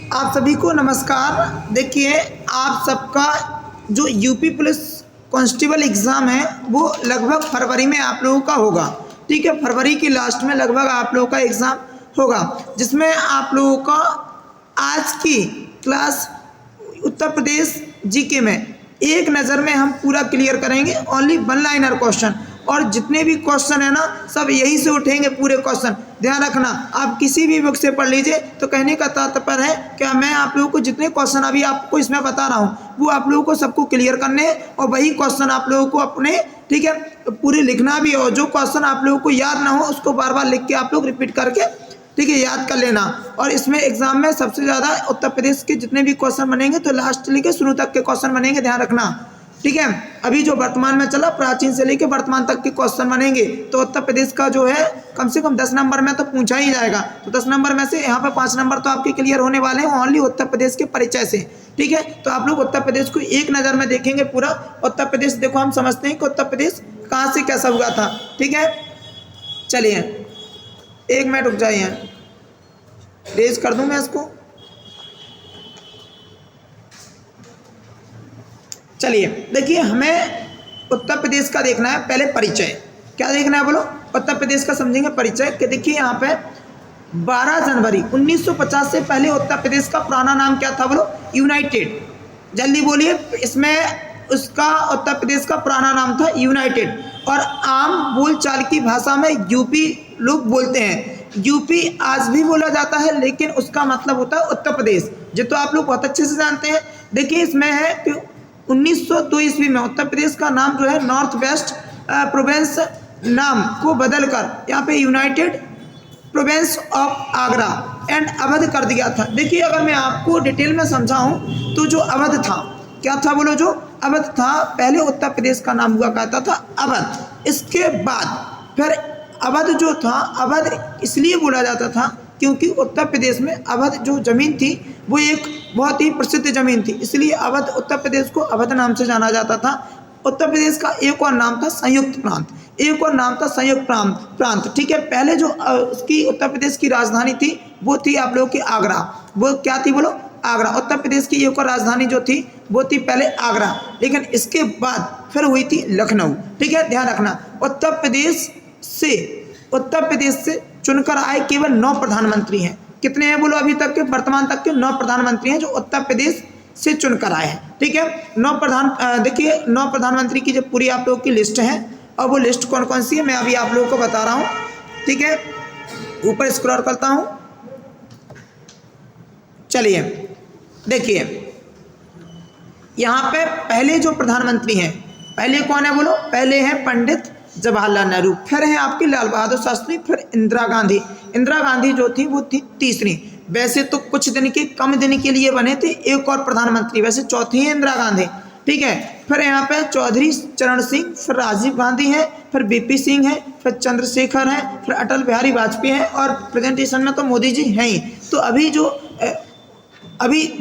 आप सभी को नमस्कार। देखिए, आप सबका जो यूपी पुलिस कांस्टेबल एग्ज़ाम है वो लगभग फरवरी में आप लोगों का होगा। ठीक है, फरवरी की लास्ट में लगभग आप लोगों का एग्ज़ाम होगा, जिसमें आप लोगों का आज की क्लास उत्तर प्रदेश जीके में एक नज़र में हम पूरा क्लियर करेंगे। ओनली वन लाइनर क्वेश्चन, और जितने भी क्वेश्चन है ना सब यहीं से उठेंगे पूरे क्वेश्चन। ध्यान रखना, आप किसी भी बुक से पढ़ लीजिए। तो कहने का तात्पर्य है कि मैं आप लोगों को जितने क्वेश्चन अभी आपको इसमें बता रहा हूँ वो आप लोगों को सबको क्लियर करने हैं, और वही क्वेश्चन आप लोगों को अपने, ठीक है, पूरे लिखना भी हो। जो क्वेश्चन आप लोगों को याद ना हो उसको बार बार लिख के आप लोग रिपीट करके, ठीक है, याद कर लेना। और इसमें एग्जाम में सबसे ज़्यादा उत्तर प्रदेश के जितने भी क्वेश्चन बनेंगे तो लास्ट लेके शुरू तक के क्वेश्चन बनेंगे, ध्यान रखना। ठीक है, अभी जो वर्तमान में चला प्राचीन से लेके वर्तमान तक के क्वेश्चन बनेंगे, तो उत्तर प्रदेश का जो है कम से कम 10 नंबर में तो पूछा ही जाएगा। तो 10 नंबर में से यहाँ पे 5 नंबर तो आपके क्लियर होने वाले हैं ओनली उत्तर प्रदेश के परिचय से। ठीक है, तो आप लोग उत्तर प्रदेश को एक नज़र में देखेंगे पूरा। उत्तर प्रदेश देखो, हम समझते हैं कि उत्तर प्रदेश कहाँ से कैसा हुआ था। ठीक है, चलिए 1 मिनट रुक जाइए, रेज कर दूं मैं इसको। चलिए देखिए, हमें उत्तर प्रदेश का देखना है पहले परिचय। क्या देखना है बोलो? उत्तर प्रदेश का समझेंगे परिचय। कि देखिए यहाँ पे 12 जनवरी 1950 से पहले उत्तर प्रदेश का पुराना नाम क्या था बोलो? यूनाइटेड। जल्दी बोलिए, इसमें उसका उत्तर प्रदेश का पुराना नाम था यूनाइटेड। और आम बोलचाल की भाषा में यूपी लोग बोलते हैं। यूपी आज भी बोला जाता है, लेकिन उसका मतलब होता है उत्तर प्रदेश, जो तो आप लोग बहुत अच्छे से जानते हैं। देखिए इसमें है कि 1902 ईस्वी में उत्तर प्रदेश का नाम जो है नॉर्थ वेस्ट प्रोविंस नाम को बदलकर यहाँ पे United province of Agra and Awadh कर दिया था। देखिए अगर मैं आपको डिटेल में समझाऊं तो जो अवध था, क्या था बोलो? जो अवध था पहले उत्तर प्रदेश का नाम हुआ करता था अवध। इसके बाद फिर अवध जो था, अवध इसलिए बोला जाता था क्योंकि उत्तर प्रदेश में अवध जो ज़मीन थी वो एक बहुत ही प्रसिद्ध ज़मीन थी, इसलिए अवध, उत्तर प्रदेश को अवध नाम से जाना जाता था। उत्तर प्रदेश का एक और नाम था संयुक्त प्रांत, एक और नाम था संयुक्त प्रांत। ठीक है, पहले जो उसकी उत्तर प्रदेश की राजधानी थी वो थी आप लोगों की आगरा। वो क्या थी बोलो? आगरा। उत्तर प्रदेश की एक और राजधानी जो थी वो थी पहले आगरा, लेकिन इसके बाद फिर हुई थी लखनऊ। ठीक है, ध्यान रखना, उत्तर प्रदेश से चुनकर आए केवल 9 प्रधानमंत्री हैं। कितने हैं बोलो? अभी तक के वर्तमान तक के 9 प्रधानमंत्री हैं जो उत्तर प्रदेश से चुनकर आए हैं। ठीक है, 9 देखिए 9 प्रधानमंत्री की जो पूरी आप लोगों की लिस्ट है, और वो लिस्ट कौन कौन सी है मैं अभी आप लोगों को बता रहा हूँ। ठीक है, ऊपर स्क्रॉल करता हूँ। चलिए देखिए, यहाँ पे पहले जो प्रधानमंत्री हैं, पहले कौन है बोलो? पहले हैं पंडित जवाहरलाल नेहरू, फिर है आपकी लाल बहादुर शास्त्री, फिर इंदिरा गांधी। इंदिरा गांधी जो थी वो थी तीसरी। वैसे तो कुछ दिन के, कम दिन के लिए बने थे एक और प्रधानमंत्री, वैसे चौथी है इंदिरा गांधी। ठीक है, फिर यहाँ पे चौधरी चरण सिंह, फिर राजीव गांधी है, फिर बीपी सिंह है, फिर चंद्रशेखर है, फिर अटल बिहारी वाजपेयी है, और प्रेजेंटेशन में तो मोदी जी हैं ही। तो अभी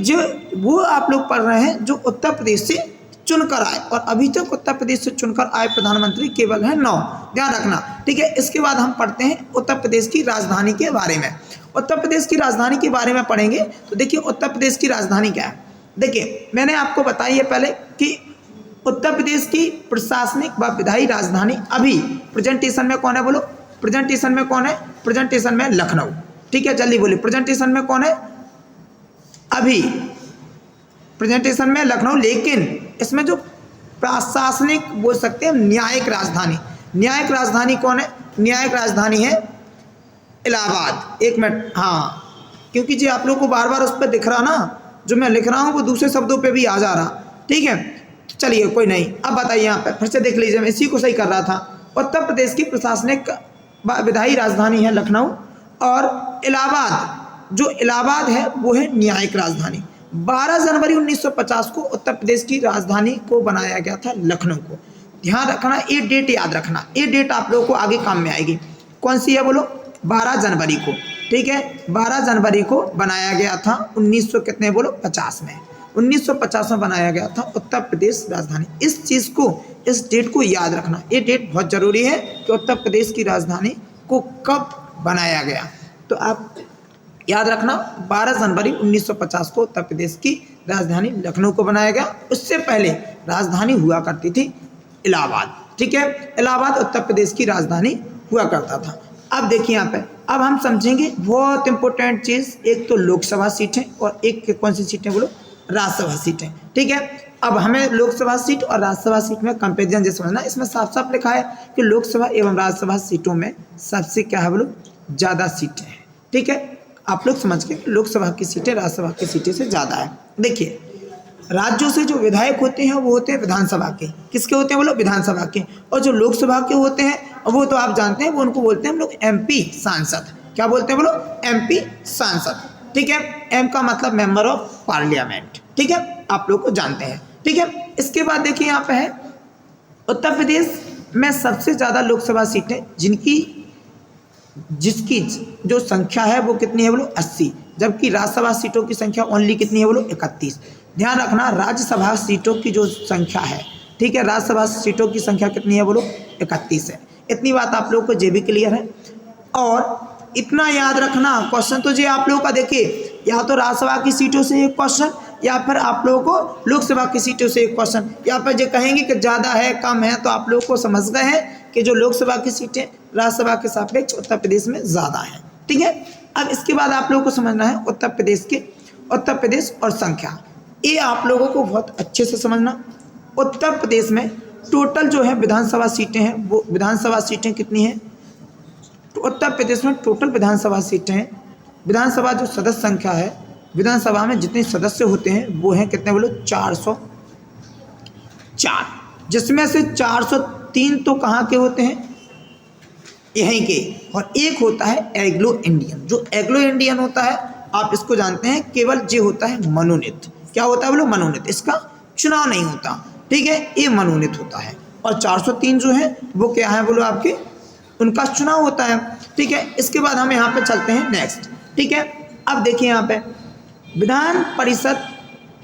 जो वो आप लोग पढ़ रहे हैं जो उत्तर प्रदेश से चुनकर आए, और अभी तक उत्तर प्रदेश से चुनकर आए प्रधानमंत्री केवल हैं 9। ध्यान रखना। ठीक है, इसके बाद हम पढ़ते हैं उत्तर प्रदेश की राजधानी के बारे में। उत्तर प्रदेश की राजधानी के बारे में पढ़ेंगे तो देखिए उत्तर प्रदेश की राजधानी क्या है। देखिए मैंने आपको बताई है पहले कि उत्तर प्रदेश की प्रशासनिक व विधायी राजधानी अभी प्रेजेंटेशन में कौन है बोलो? प्रेजेंटेशन में कौन है? प्रेजेंटेशन में लखनऊ। ठीक है, जल्दी बोलिए, प्रेजेंटेशन में कौन है? अभी प्रेजेंटेशन में लखनऊ, लेकिन इसमें जो प्रशासनिक बोल सकते हैं न्यायिक राजधानी, न्यायिक राजधानी कौन है? न्यायिक राजधानी है इलाहाबाद। 1 मिनट, हाँ, क्योंकि जी आप लोगों को बार बार उस पर दिख रहा ना, जो मैं लिख रहा हूँ वो दूसरे शब्दों पे भी आ जा रहा। ठीक है, चलिए कोई नहीं, अब बताइए यहाँ पे फिर से देख लीजिए, मैं इसी को सही कर रहा था। उत्तर प्रदेश की प्रशासनिक विधायी राजधानी है लखनऊ, और इलाहाबाद, जो इलाहाबाद है वो है न्यायिक राजधानी। 12 जनवरी 1950 को उत्तर प्रदेश की राजधानी को बनाया गया था लखनऊ को। ध्यान रखना, ये डेट याद रखना, ये डेट आप लोगों को आगे काम में आएगी। कौन सी है बोलो? 12 जनवरी को। ठीक है, 12 जनवरी को बनाया गया था 1900 कितने बोलो? 50 में। 1950 में बनाया गया था उत्तर प्रदेश राजधानी। इस चीज़ को, इस डेट को याद रखना, ये डेट बहुत ज़रूरी है कि उत्तर प्रदेश की राजधानी को कब बनाया गया। तो आप याद रखना 12 जनवरी 1950 को उत्तर प्रदेश की राजधानी लखनऊ को बनाया गया। उससे पहले राजधानी हुआ करती थी इलाहाबाद। ठीक है, इलाहाबाद उत्तर प्रदेश की राजधानी हुआ करता था। अब देखिए यहाँ पे, अब हम समझेंगे बहुत इंपॉर्टेंट चीज़, एक तो लोकसभा सीटें और एक कौन सी सीटें बोलो, राज्यसभा सीटें। ठीक है, अब हमें लोकसभा सीट और राज्यसभा सीट में कंपेरिजन जैसे समझना। इसमें साफ साफ लिखा है कि लोकसभा एवं राज्यसभा सीटों में सबसे क्या है बोलो, ज़्यादा सीटें हैं। ठीक है, आप लोग समझ गए, लोकसभा की सीटें राज्यसभा की सीटें से ज़्यादा है। देखिए, राज्यों से जो विधायक होते हैं वो होते हैं विधानसभा के, किसके होते हैं बोलो, विधानसभा के। और जो लोकसभा के होते हैं वो तो आप जानते हैं, वो उनको बोलते हैं हम लोग एमपी सांसद। क्या बोलते हैं बोलो, एमपी सांसद। ठीक है, एम का मतलब मेंबर ऑफ पार्लियामेंट। ठीक है, आप लोग को जानते हैं। ठीक है, इसके बाद देखिए यहाँ पे है उत्तर प्रदेश में सबसे ज़्यादा लोकसभा सीटें जिसकी जो संख्या है वो कितनी है बोलो, 80, जबकि राज्यसभा सीटों की संख्या ओनली कितनी है बोलो, 31। ध्यान रखना, राज्यसभा सीटों की जो संख्या है, ठीक है, राज्यसभा सीटों की संख्या कितनी है बोलो, 31 है। इतनी बात आप लोगों को जे भी क्लियर है। और इतना याद रखना, क्वेश्चन तो जे आप लोगों का देखिए, या तो राज्यसभा की सीटों से एक क्वेश्चन, या फिर आप लोगों को लोकसभा की सीटों से एक क्वेश्चन। या फिर जो कहेंगे कि ज़्यादा है कम है, तो आप लोग को समझ गए हैं कि जो लोकसभा की सीटें राज्यसभा के सापेक्ष उत्तर प्रदेश में ज़्यादा है। ठीक है, अब इसके बाद आप लोगों को समझना है उत्तर प्रदेश और संख्या। ये आप लोगों को बहुत अच्छे से समझना। उत्तर प्रदेश में टोटल जो है विधानसभा सीटें हैं, वो विधानसभा सीटें कितनी हैं, तो उत्तर प्रदेश में टोटल विधानसभा सीटें हैं, विधानसभा जो सदस्य संख्या है, विधानसभा में जितने सदस्य होते हैं वो हैं कितने बोलो, 404, जिसमें से 403 तो कहाँ के होते हैं, यहीं के, और एक होता है एग्लो इंडियन। जो एग्लो इंडियन होता है आप इसको जानते हैं, केवल ये होता है मनोनीत। क्या होता है बोलो, मनोनीत, इसका चुनाव नहीं होता। ठीक है, ये मनोनीत होता है। और 403 जो है वो क्या है बोलो, आपके उनका चुनाव होता है। ठीक है, इसके बाद हम यहाँ पे चलते हैं नेक्स्ट। ठीक है, अब देखिए यहाँ पे विधान परिषद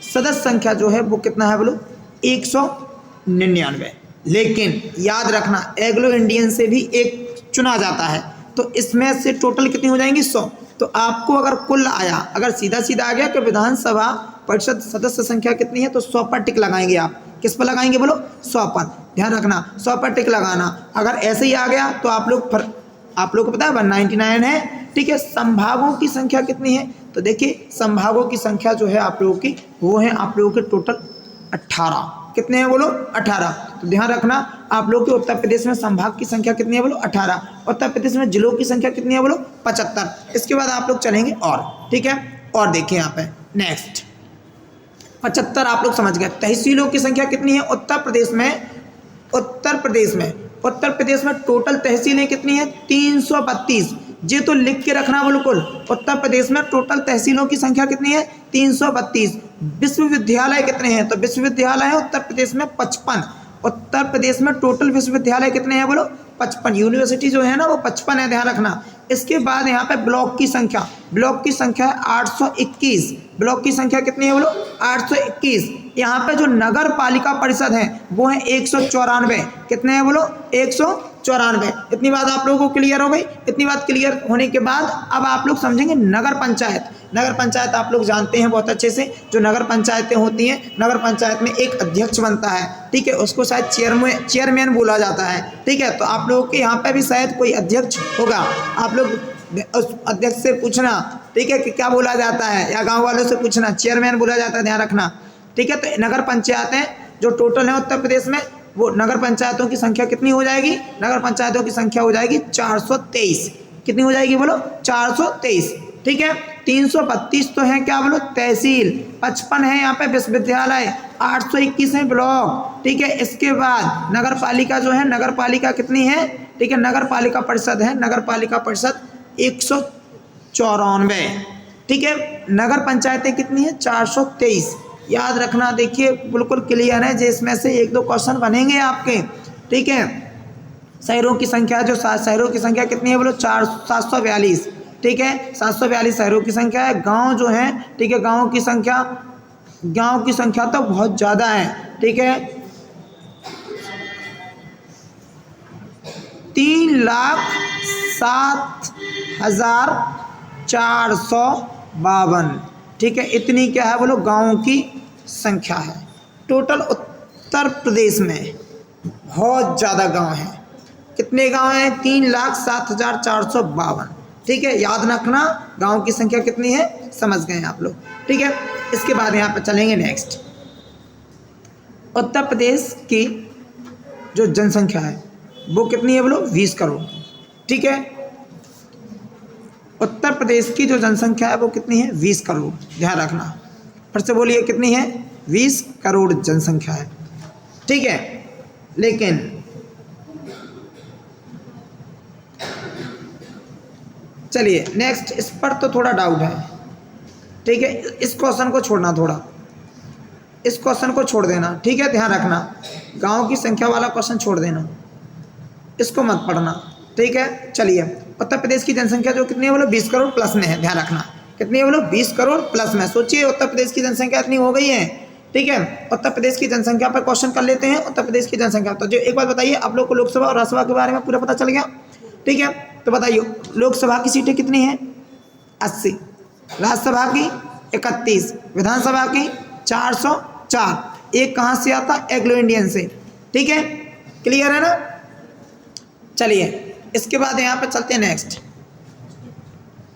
सदस्य संख्या जो है वो कितना है बोलो, 199। लेकिन याद रखना, एग्लो इंडियन से भी एक चुना जाता है, तो इसमें से टोटल कितनी हो जाएंगी, 100। तो आपको अगर कुल आया, अगर सीधा सीधा आ गया कि विधानसभा परिषद सदस्य संख्या कितनी है, तो 100 पर टिक लगाएंगे आप। किस पर लगाएंगे बोलो, 100 पर। ध्यान रखना, 100 पर टिक लगाना। अगर ऐसे ही आ गया तो आप लोग को पता है 199 है। ठीक है, संभागों की संख्या कितनी है, तो देखिए संभागों की संख्या जो है आप लोगों की, वो है आप लोगों के टोटल 18। कितने हैं बोलो, 18। तो ध्यान रखना, आप लोग के उत्तर प्रदेश में संभाग की संख्या कितनी है बोलो, 18। उत्तर प्रदेश में जिलों की संख्या कितनी है बोलो, 75। इसके बाद आप लोग चलेंगे और, ठीक है, और देखिए यहाँ पे नेक्स्ट 75 आप लोग समझ गए। तहसीलों की संख्या कितनी है उत्तर प्रदेश में टोटल तहसीलें कितनी है, 332। ये तो लिख के रखना बिल्कुल, उत्तर प्रदेश में टोटल तहसीलों की संख्या कितनी है, 332। विश्वविद्यालय कितने हैं, तो विश्वविद्यालय है उत्तर प्रदेश में 55। उत्तर प्रदेश में टोटल विश्वविद्यालय कितने हैं बोलो, 55। यूनिवर्सिटी जो है ना वो 55 है, ध्यान रखना। इसके बाद यहाँ पे ब्लॉक की संख्या है 821। ब्लॉक की संख्या कितनी है बोलो, 821। यहाँ पे जो नगर पालिका परिषद है वो है 194। कितने हैं बोलो, 194। इतनी बात आप लोगों को क्लियर हो गई। इतनी बात क्लियर होने के बाद अब आप लोग समझेंगे नगर पंचायत। नगर पंचायत आप लोग जानते हैं बहुत अच्छे से, जो नगर पंचायतें होती हैं, नगर पंचायत में एक अध्यक्ष बनता है। ठीक है, उसको शायद चेयरमैन बोला जाता है। ठीक है, तो आप लोगों के यहाँ पे भी शायद कोई अध्यक्ष होगा, आप लोग उस अध्यक्ष से पूछना, ठीक है, कि क्या बोला जाता है, या गाँव वालों से पूछना, चेयरमैन बोला जाता है, ध्यान रखना। ठीक है, तो नगर पंचायतें जो टोटल है उत्तर प्रदेश में, वो नगर पंचायतों की संख्या कितनी हो जाएगी, नगर पंचायतों की संख्या हो जाएगी 423। कितनी हो जाएगी बोलो, 423। ठीक है, 332 तो है क्या बोलो तहसील, 55 है यहाँ पे विश्वविद्यालय, 821 है ब्लॉक। ठीक है, इसके बाद नगर पालिका जो है, नगर पालिका कितनी है, ठीक है, नगर पालिका परिषद है, नगर पालिका परिषद 194। ठीक है, नगर पंचायतें कितनी है, 423। याद रखना, देखिए बिल्कुल क्लियर है, जिसमें से एक दो क्वेश्चन बनेंगे आपके। ठीक है, शहरों की संख्या, जो शहरों की संख्या कितनी है बोलो, 742। ठीक है, 742 शहरों की संख्या है। गांव जो है, ठीक है, गांव की संख्या तो बहुत ज़्यादा है। ठीक है, 3,07,400 452। ठीक है, इतनी क्या है बोलो गाँवों की संख्या है। टोटल उत्तर प्रदेश में बहुत ज़्यादा गांव हैं। कितने गांव हैं? 3,07,452। ठीक है, याद रखना गांव की संख्या कितनी है, समझ गए आप लोग। ठीक है, इसके बाद यहाँ पे चलेंगे नेक्स्ट। उत्तर प्रदेश की जो जनसंख्या है वो कितनी है बोलो? 20 करोड़। ठीक है, उत्तर प्रदेश की जो जनसंख्या है वो कितनी है? 20 करोड़। ध्यान रखना, फिर से बोलिए कितनी है? 20 करोड़ जनसंख्या है। ठीक है, लेकिन चलिए नेक्स्ट, इस पर तो थोड़ा डाउट है। ठीक है, इस क्वेश्चन को छोड़ना, थोड़ा इस क्वेश्चन को छोड़ देना। ठीक है, ध्यान रखना, गांव की संख्या वाला क्वेश्चन छोड़ देना, इसको मत पढ़ना। ठीक है, चलिए उत्तर प्रदेश की जनसंख्या जो कितनी है बोलो? 20 करोड़ प्लस में है। ध्यान रखना कितनी है बोलो? 20 करोड़ प्लस में। सोचिए उत्तर प्रदेश की जनसंख्या इतनी हो गई है। ठीक है, उत्तर प्रदेश की जनसंख्या पर क्वेश्चन कर लेते हैं। उत्तर प्रदेश की जनसंख्या, तो जो एक बात बताइए, आप लोग को लोकसभा और राज्यसभा के बारे में पूरा पता चल गया। ठीक है, तो बताइए लोकसभा की सीटें कितनी हैं? 80, राज्यसभा की 31, विधानसभा की 404। एक कहाँ से आता? एग्लो इंडियन से। ठीक है, क्लियर है ना? चलिए इसके बाद यहाँ पे चलते हैं नेक्स्ट।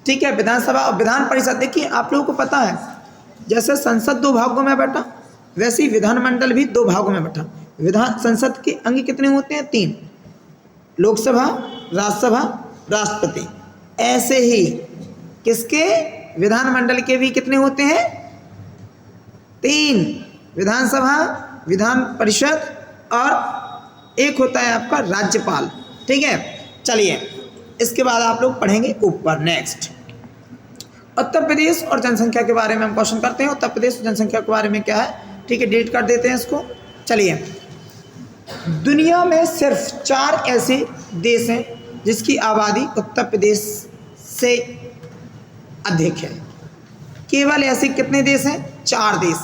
ठीक है, विधानसभा और विधान परिषद। देखिए आप लोगों को पता है, जैसे संसद 2 भागों में बैठा, वैसे ही विधानमंडल भी 2 भागों में बैठा। विधान संसद के अंग कितने होते हैं? 3, लोकसभा, राज्यसभा, राष्ट्रपति। ऐसे ही किसके? विधानमंडल के भी कितने होते हैं? 3, विधानसभा, विधान परिषद और एक होता है आपका राज्यपाल। ठीक है, चलिए इसके बाद आप लोग पढ़ेंगे ऊपर नेक्स्ट। उत्तर प्रदेश और जनसंख्या के बारे में हम क्वेश्चन करते हैं। उत्तर प्रदेश जनसंख्या के बारे में क्या है? ठीक है, डिलीट कर देते हैं इसको। चलिए, दुनिया में सिर्फ 4 ऐसे देश हैं जिसकी आबादी उत्तर प्रदेश से अधिक है। केवल ऐसे कितने देश हैं? 4 देश।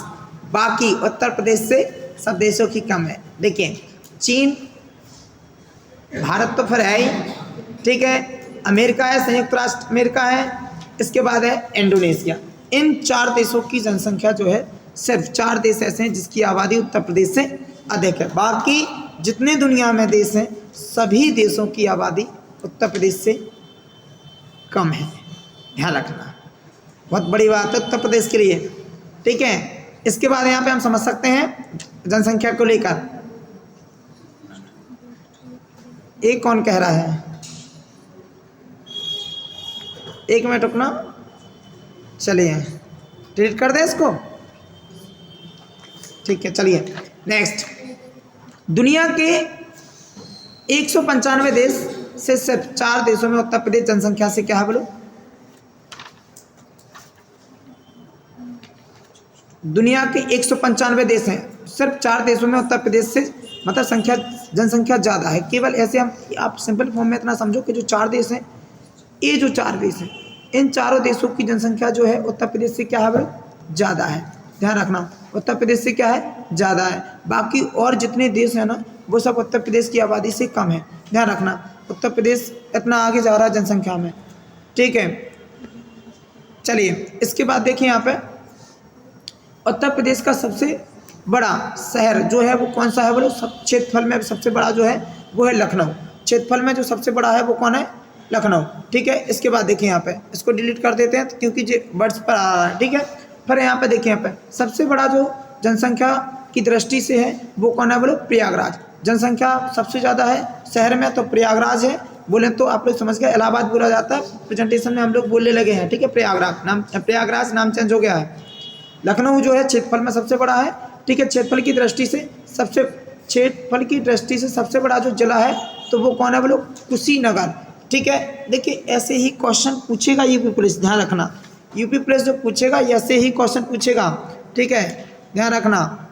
बाकी उत्तर प्रदेश से सब देशों की कम है। देखिए, चीन, भारत तो फिर है ही, ठीक है, अमेरिका है, संयुक्त राष्ट्र अमेरिका है, इसके बाद है इंडोनेशिया। इन 4 देशों की जनसंख्या जो है, सिर्फ 4 देश ऐसे हैं जिसकी आबादी उत्तर प्रदेश से अधिक है। बाकी जितने दुनिया में देश हैं, सभी देशों की आबादी उत्तर प्रदेश से कम है। ध्यान रखना, बहुत बड़ी बात है उत्तर प्रदेश के लिए। ठीक है, इसके बाद यहाँ पे हम समझ सकते हैं जनसंख्या को लेकर। एक कौन कह रहा है? एक मिनट रुकना, चलिए डिलीट कर दें इसको। ठीक है, चलिए नेक्स्ट। दुनिया के 195 देश से सिर्फ 4 देशों में उत्तर प्रदेश जनसंख्या से क्या है बोलो? दुनिया के 195 देश हैं, सिर्फ 4 देशों में उत्तर प्रदेश से मतलब जनसंख्या ज़्यादा है। केवल ऐसे हम, आप सिंपल फॉर्म में इतना समझो कि जो 4 देश हैं, ये जो 4 देश हैं, इन चारों देशों की जनसंख्या जो है उत्तर प्रदेश से क्या है बोलो? ज़्यादा है। ध्यान रखना, उत्तर प्रदेश से क्या है? ज़्यादा है। बाकी और जितने देश हैं ना, वो सब उत्तर प्रदेश की आबादी से कम है। ध्यान रखना, उत्तर प्रदेश इतना आगे जा रहा है जनसंख्या में। ठीक है, चलिए इसके बाद देखिए यहाँ पे उत्तर प्रदेश का सबसे बड़ा शहर जो है वो कौन सा है बोलो? सब क्षेत्रफल में सबसे बड़ा जो है वो है लखनऊ। क्षेत्रफल में जो सबसे बड़ा है वो कौन है? लखनऊ। ठीक है, इसके बाद देखिए यहाँ पे, इसको डिलीट कर देते हैं क्योंकि जो वर्ड्स पर आ रहा है। ठीक है, फिर यहाँ पे देखिए, यहाँ पे सबसे बड़ा जो जनसंख्या की दृष्टि से है वो कौन है बोलो? प्रयागराज। जनसंख्या सबसे ज़्यादा है शहर में, तो प्रयागराज है। बोले तो आप लोग समझ गए, इलाहाबाद बोला जाता है, प्रेजेंटेशन में हम लोग बोलने लगे हैं। ठीक है, प्रयागराज नाम चेंज हो गया है। लखनऊ जो है क्षेत्रफल में सबसे बड़ा है। ठीक है, क्षेत्रफल की दृष्टि से सबसे बड़ा जो जिला है तो वो कौन है बोलो? कुशीनगर। ठीक है, देखिए ऐसे ही क्वेश्चन पूछेगा यूपी पुलिस। ध्यान रखना, यूपी पुलिस जो पूछेगा ऐसे ही क्वेश्चन पूछेगा। ठीक है, ध्यान रखना।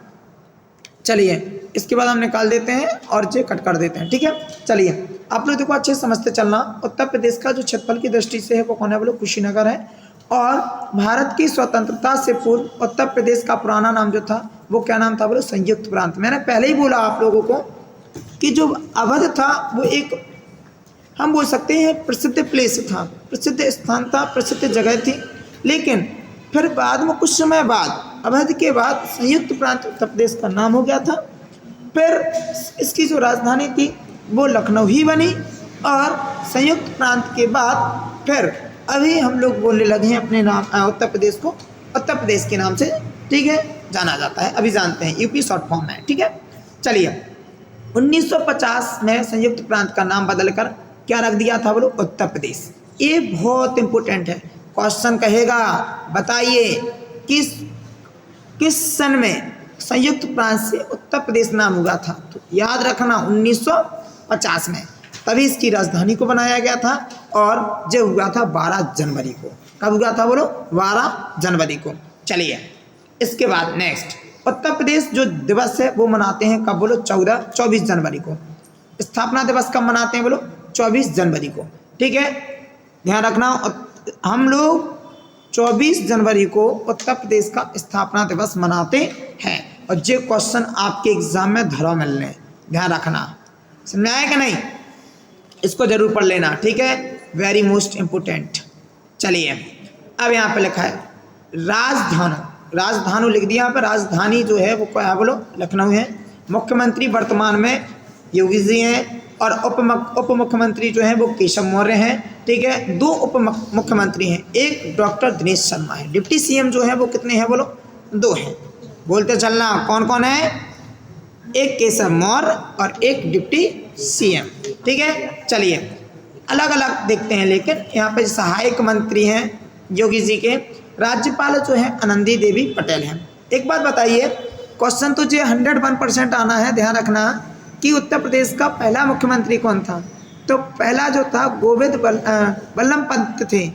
चलिए इसके बाद हम निकाल देते हैं और ये कट कर देते हैं। ठीक है, चलिए आप लोग देखो अच्छे से समझते चलना। उत्तर प्रदेश का जो क्षेत्रफल की दृष्टि से है वो कौन है बोलो? कुशीनगर है। और भारत की स्वतंत्रता से पूर्व उत्तर प्रदेश का पुराना नाम जो था वो क्या नाम था बोलो? संयुक्त प्रांत। मैंने पहले ही बोला आप लोगों को कि जो अवध था वो एक हम बोल सकते हैं प्रसिद्ध प्लेस था, प्रसिद्ध स्थान था, प्रसिद्ध जगह थी। लेकिन फिर बाद में कुछ समय बाद अवध के बाद संयुक्त प्रांत उत्तर प्रदेश का नाम हो गया था। फिर इसकी जो राजधानी थी वो लखनऊ ही बनी और संयुक्त प्रांत के बाद फिर अभी हम लोग बोलने लगे हैं अपने नाम उत्तर प्रदेश को उत्तर प्रदेश के नाम से, ठीक है, जाना जाता है। अभी जानते हैं यूपी शॉर्ट फॉर्म में, ठीक है। चलिए 1950 में संयुक्त प्रांत का नाम बदलकर क्या रख दिया था, बोलो उत्तर प्रदेश। ये बहुत इंपॉर्टेंट है, क्वेश्चन कहेगा बताइए किस सन में संयुक्त प्रांत से उत्तर प्रदेश नाम हुआ था। तो याद रखना 1950 में, तभी इसकी राजधानी को बनाया गया था और जो हुआ था 12 जनवरी को। कब हुआ था बोलो, 12 जनवरी को। चलिए इसके बाद नेक्स्ट, उत्तर प्रदेश जो दिवस है वो मनाते हैं कब बोलो, 24 जनवरी को। स्थापना दिवस कब मनाते हैं बोलो, 24 जनवरी को, ठीक है, ध्यान रखना। हम लोग 24 जनवरी को उत्तर प्रदेश का स्थापना दिवस मनाते हैं और ये क्वेश्चन आपके एग्जाम में धरा मिलने, ध्यान रखना, समझ आया कि नहीं, इसको जरूर पढ़ लेना, ठीक है, वेरी मोस्ट इम्पोर्टेंट। चलिए अब यहाँ पे लिखा है राजधानी लिख दिया यहाँ पे। राजधानी जो है वो क्या है बोलो, लखनऊ है। मुख्यमंत्री वर्तमान में योगी जी हैं और उप मुख्यमंत्री जो हैं वो केशव मौर्य हैं, ठीक है। 2 उप मुख्यमंत्री हैं, एक डॉक्टर दिनेश शर्मा है। डिप्टी सीएम जो है वो कितने हैं बोलो, 2 हैं। बोलते चलना कौन कौन है, एक केशव मौर्य और एक डिप्टी सीएम, ठीक है। चलिए अलग अलग देखते हैं, लेकिन यहाँ पे सहायक मंत्री हैं योगी जी के। राज्यपाल जो है आनंदी देवी पटेल हैं। एक बात बताइए, क्वेश्चन तो जो 101% आना है, ध्यान रखना कि उत्तर प्रदेश का पहला मुख्यमंत्री कौन था। तो पहला जो था गोविंद बल्लभ पंत थे,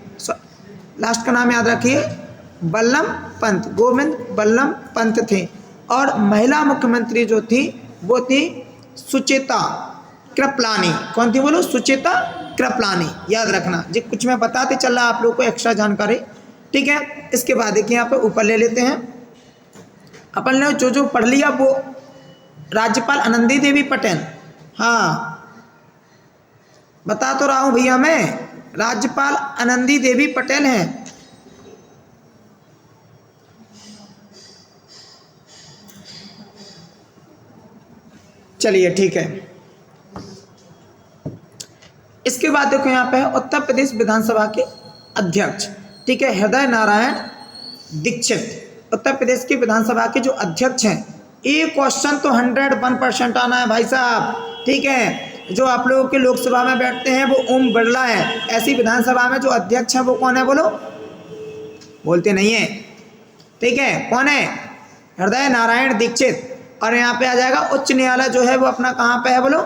लास्ट का नाम याद रखिए, बल्लभ पंत, गोविंद बल्लभ पंत थे। और महिला मुख्यमंत्री जो थी वो थी सुचेता कृपलानी। कौन थी बोलो, सुचेता कृपलानी, याद रखना। जी कुछ मैं बताते चल रहा आप लोगों को एक्स्ट्रा जानकारी, ठीक है। इसके बाद देखिए यहाँ पे ऊपर ले लेते हैं, अपन ने जो पढ़ लिया वो राज्यपाल आनंदी देवी पटेल, हाँ बता तो रहा हूँ भैया मैं, राज्यपाल आनंदी देवी पटेल हैं। चलिए ठीक है। इसके बाद देखो यहाँ पे है उत्तर प्रदेश विधानसभा के अध्यक्ष, ठीक है, हृदय नारायण दीक्षित। उत्तर प्रदेश के विधानसभा के जो अध्यक्ष हैं, ये क्वेश्चन तो 101% आना है भाई साहब, ठीक है। जो आप लोगों के लोकसभा में बैठते हैं वो ओम बिरला है, ऐसी विधानसभा में जो अध्यक्ष है वो कौन है बोलो, बोलते नहीं है, ठीक है, कौन है, हृदय नारायण दीक्षित। और यहाँ पे आ जाएगा उच्च न्यायालय जो है वो अपना कहाँ पे है बोलो,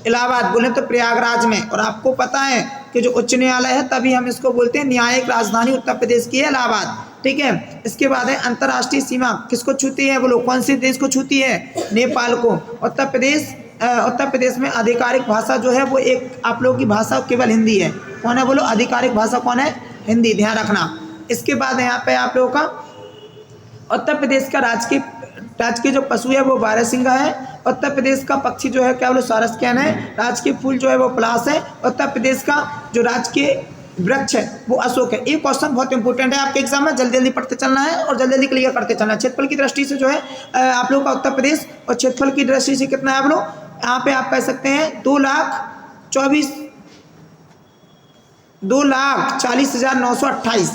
इलाहाबाद, बोले तो प्रयागराज में। और आपको पता है कि जो उच्च न्यायालय है तभी हम इसको बोलते हैं न्यायिक राजधानी उत्तर प्रदेश की है इलाहाबाद, ठीक है। इसके बाद है अंतर्राष्ट्रीय सीमा किसको छूती है बोलो, कौन से देश को छूती है, नेपाल को। उत्तर प्रदेश में आधिकारिक भाषा जो है वो एक आप लोगों की भाषा केवल हिंदी है, कौन है बोलो, आधिकारिक भाषा कौन है, हिंदी, ध्यान रखना। इसके बाद यहाँ पे आप लोगों का उत्तर प्रदेश का राजकीय जो पशु है वो बारहसिंगा है। उत्तर प्रदेश का पक्षी जो है क्या बोलो, सारस्क्यान है। राजकीय फूल जो है वो पलाश है। उत्तर प्रदेश का जो राजकीय वृक्ष है वो अशोक है। ये क्वेश्चन बहुत इंपॉर्टेंट है आपके एग्जाम में, जल्दी जल्दी पढ़ते चलना है और जल्दी जल्दी क्लियर करते चलना है। क्षेत्रफल की दृष्टि से जो है आप लोग का उत्तर प्रदेश, और क्षेत्रफल की दृष्टि से कितना है आप लोग, यहाँ पे आप कह सकते हैं 2,40,928,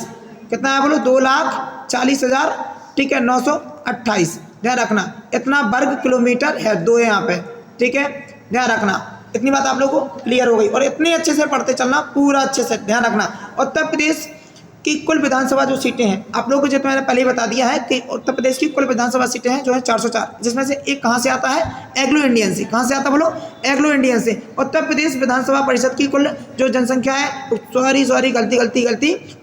कितना है बोलो, 2,40,000, ठीक है, 928, ध्यान रखना। इतना वर्ग किलोमीटर है, 2 है यहाँ पे, ठीक है, ध्यान रखना। इतनी बात आप लोगों को क्लियर हो गई और इतने अच्छे से पढ़ते चलना, पूरा अच्छे से ध्यान रखना। उत्तर प्रदेश की कुल विधानसभा जो सीटें हैं आप लोगों को, जो मैंने पहले ही बता दिया है कि उत्तर प्रदेश की कुल विधानसभा सीटें हैं जो है 404, जिसमें से एक कहाँ से आता है, एग्लो इंडियन से। कहाँ से आता बोलो, एग्लो इंडियन से। उत्तर प्रदेश विधानसभा परिषद की कुल जो जनसंख्या है, सॉरी गलती,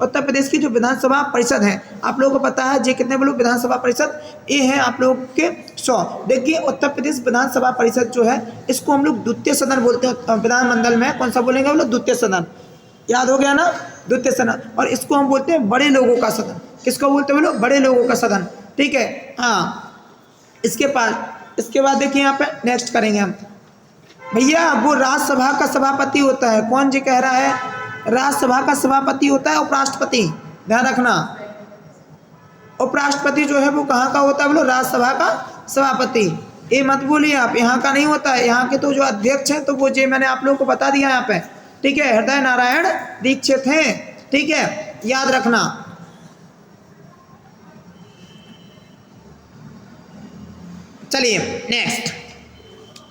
उत्तर प्रदेश की जो विधानसभा परिषद है आप लोगों को पता है जी कितने बोलो, विधानसभा परिषद ये है आप लोग के 100। देखिए उत्तर प्रदेश विधानसभा परिषद जो है इसको हम लोग द्वितीय सदन बोलते हैं। विधानमंडल में कौन सा बोलेंगे बोलो, द्वितीय सदन, याद हो गया ना, द्वितीय सदन। और इसको हम बोलते हैं बड़े लोगों का सदन। किसको बोलते हैं बोलो, बड़े लोगों का सदन, ठीक है, हाँ। इसके बाद देखिए यहाँ पे नेक्स्ट करेंगे हम भैया वो राज्यसभा का सभापति होता है। कौन जी कह रहा है? राज्यसभा का सभापति होता है उपराष्ट्रपति, ध्यान रखना। उपराष्ट्रपति जो है वो कहाँ का होता है? बोलो राज्यसभा का सभापति। ये मत बोलिए आप, यहाँ का नहीं होता है। यहाँ के तो जो अध्यक्ष हैं तो वो जो मैंने आप लोगों को बता दिया यहाँ पे, ठीक है, हृदय नारायण दीक्षित हैं, ठीक है, याद रखना। चलिए नेक्स्ट,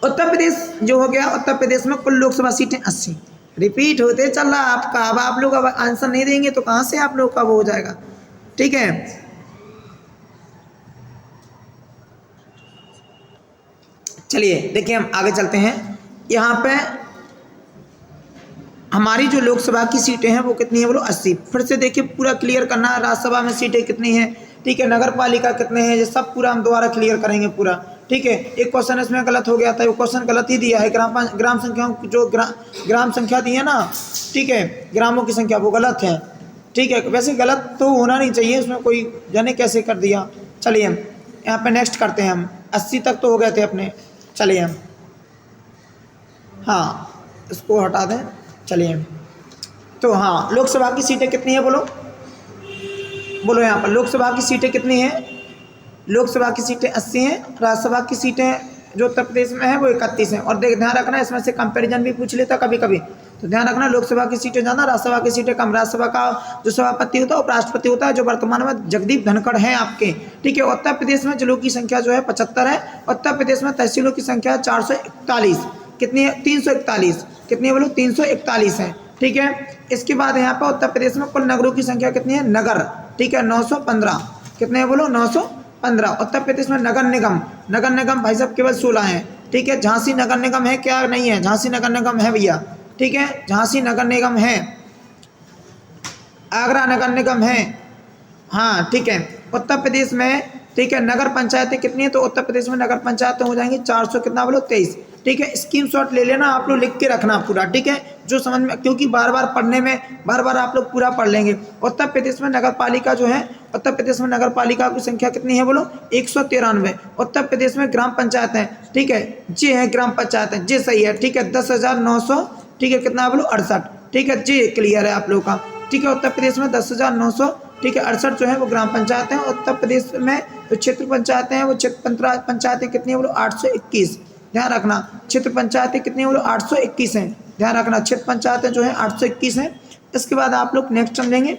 उत्तर प्रदेश जो हो गया। उत्तर प्रदेश में कुल लोकसभा सीटें 80। रिपीट होते चल रहा आपका। अब आप लोग अब आंसर नहीं देंगे तो कहाँ से आप लोग का वो हो जाएगा, ठीक है। चलिए देखिए हम आगे चलते हैं। यहाँ पे हमारी जो लोकसभा की सीटें हैं वो कितनी है? बोलो 80। फिर से देखिए पूरा क्लियर करना है, राज्यसभा में सीटें कितनी हैं, ठीक है, नगर पालिका कितने हैं, ये सब पूरा हम दोबारा क्लियर करेंगे पूरा, ठीक है। एक क्वेश्चन इसमें गलत हो गया था, वो क्वेश्चन गलत ही दिया है। ग्राम संख्याओं जो ग्राम संख्या दी है ना, ठीक है, ग्रामों की संख्या वो गलत है, ठीक है। वैसे गलत तो होना नहीं चाहिए, उसमें कोई जाने कैसे कर दिया। चलिए हम यहाँ पे नेक्स्ट करते हैं। हम 80 तक तो हो गए थे अपने। चलिए हम, हाँ इसको हटा दें। चलिए तो हाँ, लोकसभा की सीटें कितनी है? बोलो बोलो यहाँ पर लोकसभा की सीटें कितनी हैं? लोकसभा की सीटें 80 हैं। राज्यसभा की सीटें जो उत्तर प्रदेश में है वो 31 हैं। और ध्यान रखना, इसमें से कंपैरिजन भी पूछ लेता कभी कभी, तो ध्यान रखना लोकसभा की सीटें ज़्यादा, राज्यसभा की सीटें कम। राज्यसभा का जो सभापति होता है उपराष्ट्रपति होता है, जो वर्तमान में जगदीप धनखड़ हैं आपके, ठीक है। उत्तर प्रदेश में जिलों की संख्या जो है 75 है। उत्तर प्रदेश में तहसीलों की संख्या 441। कितनी है? 341। कितनी है? बोलो 341 है, ठीक है। इसके बाद यहाँ पर उत्तर प्रदेश में कुल नगरों की संख्या कितनी है? नगर, ठीक है, 915। कितने है? बोलो 915। उत्तर प्रदेश में नगर निगम भाई साहब केवल 16 हैं, ठीक है। झांसी नगर निगम है क्या? नहीं है, झांसी नगर निगम है भैया, ठीक है, झांसी नगर निगम है। आगरा नगर निगम है, हाँ ठीक है। उत्तर प्रदेश में, ठीक है, नगर पंचायतें कितनी है? तो उत्तर प्रदेश में नगर पंचायतें हो जाएंगी 400 कितना? बोलो 23, ठीक है। स्क्रीनशॉट ले लेना आप लोग, लिख के रखना पूरा, ठीक है, जो समझ में, क्योंकि बार बार पढ़ने में बार बार आप लोग पूरा पढ़ लेंगे। उत्तर प्रदेश में नगर पालिका जो है, उत्तर प्रदेश में नगर पालिका की संख्या कितनी है? बोलो 193। उत्तर प्रदेश में ग्राम पंचायत है, ठीक है, जी है ग्राम पंचायत है, जी सही है, ठीक है, 10,900, ठीक है, कितना? बोलो 68, ठीक है, जी क्लियर है आप लोगों का, ठीक है। उत्तर प्रदेश में 10,900, ठीक है, 68 जो है वो ग्राम पंचायत हैं। उत्तर प्रदेश में जो क्षेत्र पंचायतें हैं वो क्षेत्र पंचायतें कितनी है? बोलो 821, ध्यान रखना। क्षेत्र पंचायतें कितनी है? बोलो 821 हैं, ध्यान रखना। क्षेत्र पंचायतें जो है 821 हैं। इसके बाद आप लोग नेक्स्ट समझेंगे।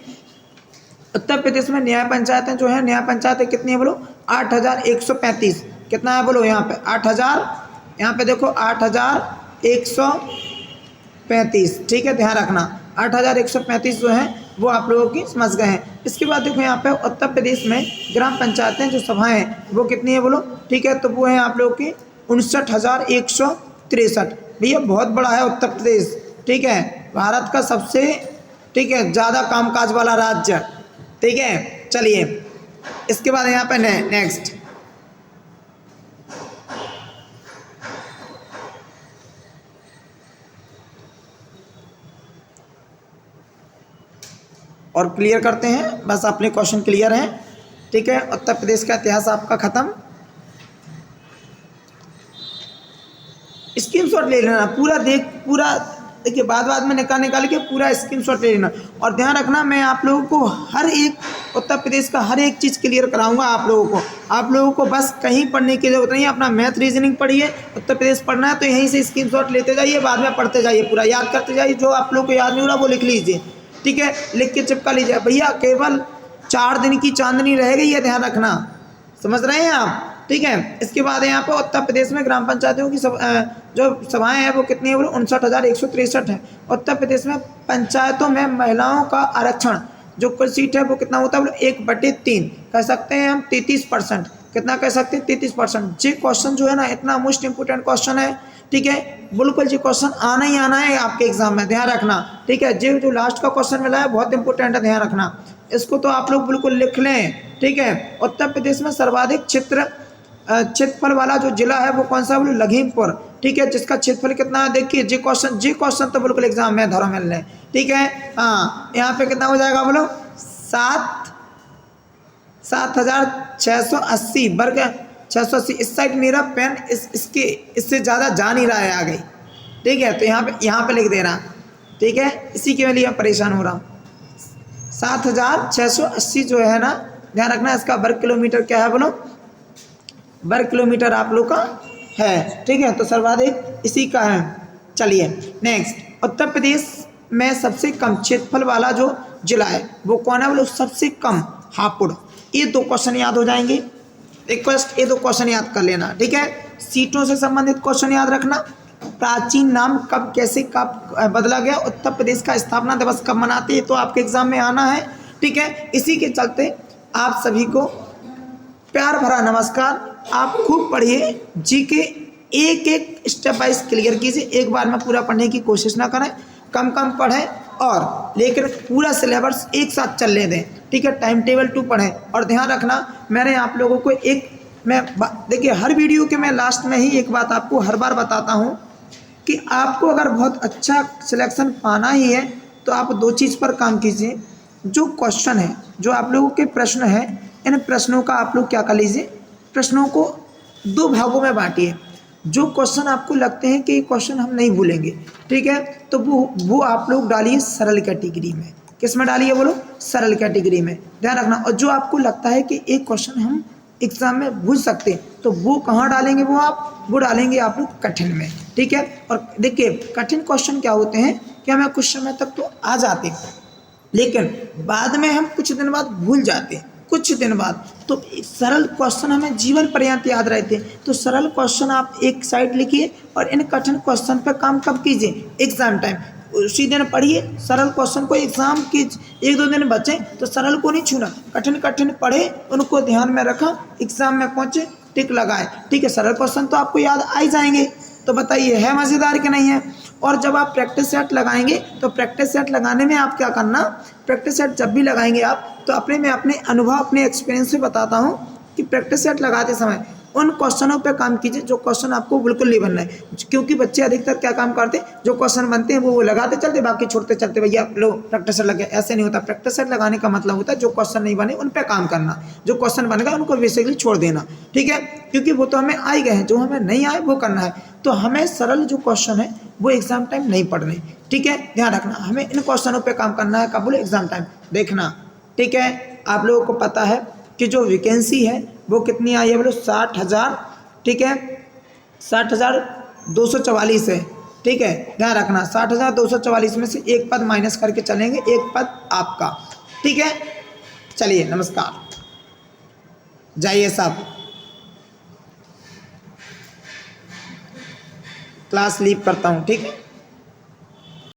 उत्तर प्रदेश में न्याय पंचायतें जो है, न्याय पंचायतें कितनी है? बोलो 8,135। कितना है? बोलो यहाँ पे 8,000, यहाँ पे देखो 8,135, ठीक है, ध्यान रखना। 8,135 जो है वो आप लोगों की समझ गए हैं। इसके बाद देखो यहाँ पे उत्तर प्रदेश में ग्राम पंचायतें जो सभाएं हैं वो कितनी है? बोलो, ठीक है, तो वो है आप लोगों की 59,163। भैया बहुत बड़ा है उत्तर प्रदेश, ठीक है, भारत का सबसे, ठीक है, ज़्यादा कामकाज वाला राज्य, ठीक है। चलिए इसके बाद यहाँ पे नेक्स्ट, और क्लियर करते हैं, बस अपने क्वेश्चन क्लियर हैं, ठीक है। उत्तर प्रदेश का इतिहास आपका खत्म। स्क्रीनशॉट ले लेना पूरा, पूरा देखिए, बाद में निकाल के पूरा स्क्रीनशॉट ले लेना। और ध्यान रखना, मैं आप लोगों को हर एक उत्तर प्रदेश का हर एक चीज़ क्लियर कराऊंगा आप लोगों को बस कहीं पढ़ने की जरूरत नहीं है। अपना मैथ रीजनिंग पढ़िए, उत्तर प्रदेश पढ़ना है तो यहीं से स्क्रीनशॉट लेते जाइए, बाद में पढ़ते जाइए, पूरा याद करते जाइए। जो आप लोगों को याद नहीं हो रहा वो लिख लीजिए, ठीक है, लिख के चिपका लीजिए। भैया केवल 4 दिन की चांदनी रहेगी, ये ध्यान रखना, समझ रहे हैं आप, ठीक है। इसके बाद यहाँ पर उत्तर प्रदेश में ग्राम पंचायतों की जो सभाएं हैं वो कितनी है? बोलो 59,163 है। उत्तर प्रदेश में पंचायतों में महिलाओं का आरक्षण जो कुल सीट है वो कितना होता है? बोलो 1/3, कह सकते हैं हम 33%। कितना कह सकते हैं? 33%। ये क्वेश्चन जो है ना, इतना मोस्ट इंपोर्टेंट क्वेश्चन है, ठीक है, बिल्कुल जी, क्वेश्चन आना ही आना है आपके एग्जाम में, ध्यान रखना, ठीक है। जो लास्ट का क्वेश्चन मिला है बहुत इंपॉर्टेंट है, ध्यान रखना, इसको तो आप लोग बिल्कुल लिख लें, ठीक है। उत्तर प्रदेश में सर्वाधिक क्षेत्रफल वाला जो जिला है वो कौन सा? बोलो लखीमपुर, ठीक है, जिसका क्षेत्रफल कितना है? देखिए जी क्वेश्चन तो बिल्कुल एग्जाम में धरो मिल रहे, ठीक है। हाँ, यहाँ पे कितना हो जाएगा? बोलो 7,680 वर्ग 680। इस साइड मेरा पेन इससे ज़्यादा जा नहीं रहा है, आ गई, ठीक है, तो यहाँ पे लिख देना, ठीक है, इसी के लिए परेशान हो रहा हूँ। 7680 जो है ना, ध्यान रखना इसका वर्ग किलोमीटर क्या है बोलो, वर्ग किलोमीटर आप लोग का है, ठीक है, तो सर्वाधिक इसी का है। चलिए नेक्स्ट, उत्तर प्रदेश में सबसे कम क्षेत्रफल वाला जो जिला है वो कौन है बोलो, सबसे कम हापुड़। ये 2 क्वेश्चन याद हो जाएंगे, रिक्वेस्ट ये 2 क्वेश्चन याद कर लेना, ठीक है। सीटों से संबंधित क्वेश्चन याद रखना, प्राचीन नाम कब कैसे कब बदला गया, उत्तर प्रदेश का स्थापना दिवस कब मनाते हैं, तो आपके एग्जाम में आना है, ठीक है। इसी के चलते आप सभी को प्यार भरा नमस्कार। आप खूब पढ़िए, जीके एक एक स्टेप वाइज क्लियर कीजिए, एक बार में पूरा पढ़ने की कोशिश ना करें, कम कम पढ़ें और लेकर पूरा सिलेबस एक साथ चलने दें, ठीक है। टाइम टेबल 2 पढ़ें और ध्यान रखना, मैंने आप लोगों को देखिए हर वीडियो के मैं लास्ट में ही एक बात आपको हर बार बताता हूँ कि आपको अगर बहुत अच्छा सिलेक्शन पाना ही है तो आप 2 चीज़ पर काम कीजिए। जो क्वेश्चन है, जो आप लोगों के प्रश्न हैं, इन प्रश्नों का आप लोग क्या कर लीजिए, प्रश्नों को 2 भागों में बांटिए। जो क्वेश्चन आपको लगते हैं कि ये क्वेश्चन हम नहीं भूलेंगे, ठीक है, तो वो आप लोग डालिए सरल कैटेगरी में। किस में डालिए बोलो, सरल कैटेगरी में, ध्यान रखना। और जो आपको लगता है कि एक क्वेश्चन हम एग्जाम में भूल सकते हैं तो वो कहाँ डालेंगे, वो डालेंगे आप लोग कठिन में, ठीक है। और देखिए कठिन क्वेश्चन क्या होते हैं कि हमें कुछ समय तक तो आ जाते हैं, लेकिन बाद में हम कुछ दिन बाद भूल जाते हैं, कुछ दिन बाद। तो सरल क्वेश्चन हमें जीवन पर्यंत याद रहते हैं। तो सरल क्वेश्चन आप एक साइड लिखिए और इन कठिन क्वेश्चन पर काम कब कीजिए, एग्जाम टाइम, उसी दिन पढ़िए सरल क्वेश्चन को। एग्जाम के 1-2 दिन बचे तो सरल को नहीं छूना, कठिन कठिन पढ़े, उनको ध्यान में रखा, एग्जाम में पहुंचे टिक लगाए, ठीक है। सरल क्वेश्चन तो आपको याद आ ही जाएंगे। तो बताइए है मज़ेदार कि नहीं है। और जब आप प्रैक्टिस सेट लगाएंगे तो प्रैक्टिस सेट लगाने में आप क्या करना, प्रैक्टिस सेट जब भी लगाएंगे आप तो अपने अनुभव अपने एक्सपीरियंस से बताता हूँ कि प्रैक्टिस सेट लगाते समय उन क्वेश्चनों पे काम कीजिए जो क्वेश्चन आपको बिल्कुल नहीं बनना है। क्योंकि बच्चे अधिकतर क्या काम करते हैं, जो क्वेश्चन बनते हैं वो लगाते चलते, बाकी छोड़ते चलते, भैया लो प्रैक्टिस सेट लग गया। ऐसे नहीं होता, प्रैक्टिस सेट लगाने का मतलब होता है जो क्वेश्चन नहीं बने उन पे काम करना, जो क्वेश्चन बनेगा उनको बेसिकली छोड़ देना, ठीक है। क्योंकि वो तो हमें आ ही गए हैं, जो हमें नहीं आए वो करना है। तो हमें सरल जो क्वेश्चन है वो एग्जाम टाइम नहीं पढ़ने, ठीक है, ध्यान रखना। हमें इन क्वेश्चनों पे काम करना है, कब बोले, एग्जाम टाइम देखना, ठीक है। आप लोगों को पता है कि जो वैकेंसी है वो कितनी आई है बोलो, 60,000, ठीक है, 60,244 है, ठीक है, ध्यान रखना। 60,244 में से एक पद माइनस करके चलेंगे, एक पद आपका, ठीक है। चलिए नमस्कार, जाइए साहब, क्लास लीव करता हूँ, ठीक है।